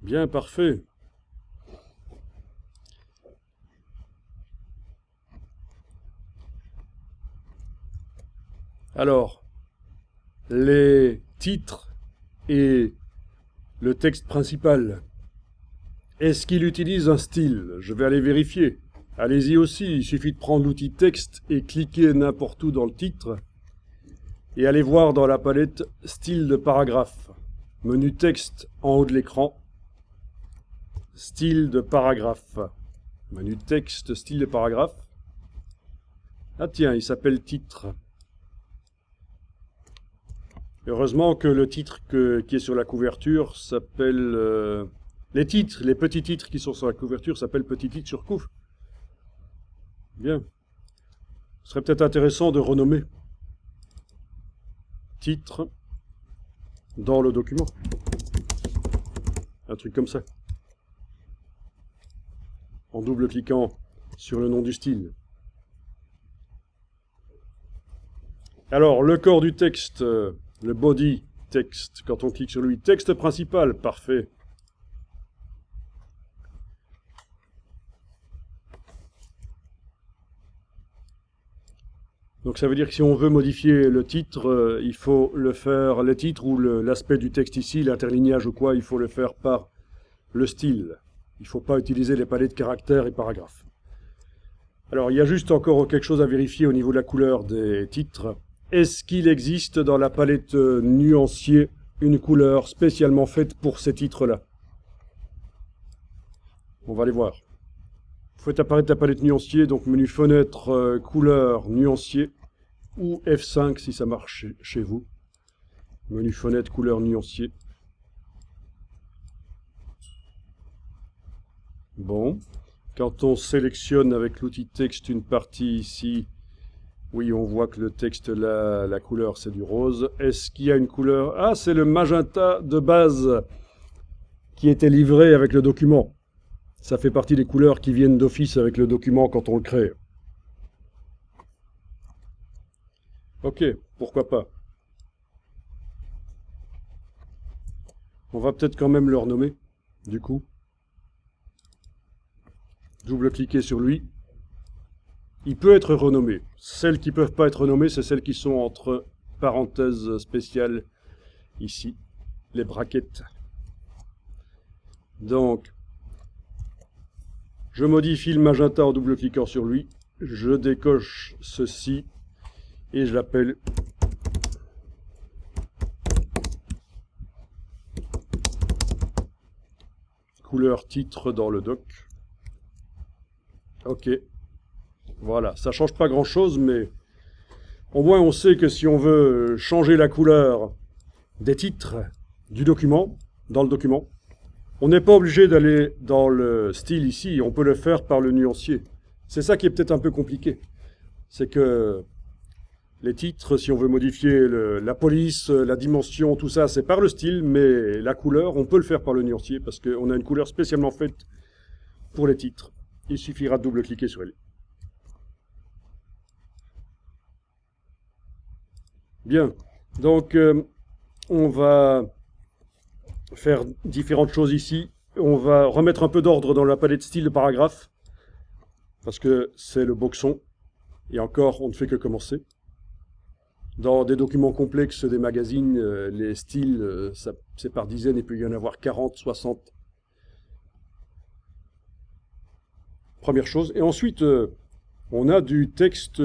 Bien, parfait. Alors, les titres et le texte principal. Est-ce qu'il utilise un style? Je vais aller vérifier. Allez-y aussi, il suffit de prendre l'outil texte et cliquer n'importe où dans le titre. Et allez voir dans la palette style de paragraphe. Menu texte en haut de l'écran. Style de paragraphe. Menu texte, style de paragraphe. Ah tiens, il s'appelle titre. Heureusement que le titre qui est sur la couverture s'appelle... les titres, les petits titres qui sont sur la couverture s'appellent petits titres sur couve. Bien. Ce serait peut-être intéressant de renommer titre dans le document. Un truc comme ça. En double-cliquant sur le nom du style. Alors, le corps du texte, le body texte, quand on clique sur lui, texte principal, parfait. Donc ça veut dire que si on veut modifier le titre, il faut le faire, le titre ou l'aspect du texte ici, l'interlignage ou quoi, il faut le faire par le style. Il ne faut pas utiliser les palettes caractères et paragraphes. Alors il y a juste encore quelque chose à vérifier au niveau de la couleur des titres. Est-ce qu'il existe dans la palette nuancier une couleur spécialement faite pour ces titres-là? On va aller voir. Faites apparaître la palette nuancier, donc menu fenêtre, couleur, nuancier, ou F5 si ça marche chez vous. Menu fenêtre, couleur, nuancier. Bon, quand on sélectionne avec l'outil texte une partie ici, oui, on voit que le texte, la couleur, c'est du rose. Est-ce qu'il y a une couleur? Ah, c'est le magenta de base qui était livré avec le document. Ça fait partie des couleurs qui viennent d'office avec le document quand on le crée. Ok, pourquoi pas. On va peut-être quand même le renommer, du coup. Double-cliquer sur lui. Il peut être renommé. Celles qui ne peuvent pas être renommées, c'est celles qui sont entre parenthèses spéciales, ici, les brackets. Donc, je modifie le magenta en double-cliquant sur lui. Je décoche ceci et je l'appelle couleur titre dans le doc. Ok. Voilà, ça change pas grand-chose, mais au moins on sait que si on veut changer la couleur des titres du document, dans le document, on n'est pas obligé d'aller dans le style ici, on peut le faire par le nuancier. C'est ça qui est peut-être un peu compliqué. C'est que les titres, si on veut modifier la police, la dimension, tout ça, c'est par le style, mais la couleur, on peut le faire par le nuancier, parce qu'on a une couleur spécialement faite pour les titres. Il suffira de double-cliquer sur elle. Bien, donc on va faire différentes choses ici. On va remettre un peu d'ordre dans la palette style de paragraphe, parce que c'est le boxon, et encore, on ne fait que commencer. Dans des documents complexes des magazines, les styles, c'est par dizaines, il peut y en avoir 40, 60. Première chose. Et ensuite, on a du texte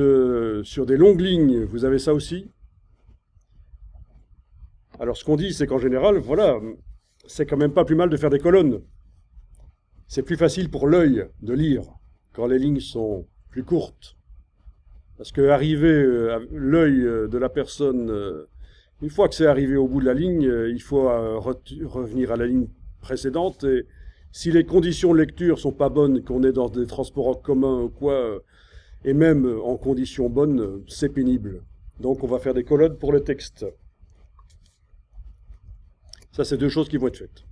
sur des longues lignes. Vous avez ça aussi? Alors ce qu'on dit, c'est qu'en général, voilà, c'est quand même pas plus mal de faire des colonnes. C'est plus facile pour l'œil de lire quand les lignes sont plus courtes. Parce que l'œil de la personne, une fois que c'est arrivé au bout de la ligne, il faut revenir à la ligne précédente. Et si les conditions de lecture sont pas bonnes, qu'on est dans des transports en commun ou quoi, et même en conditions bonnes, c'est pénible. Donc on va faire des colonnes pour le texte. Ça, c'est deux choses qui vont être faites.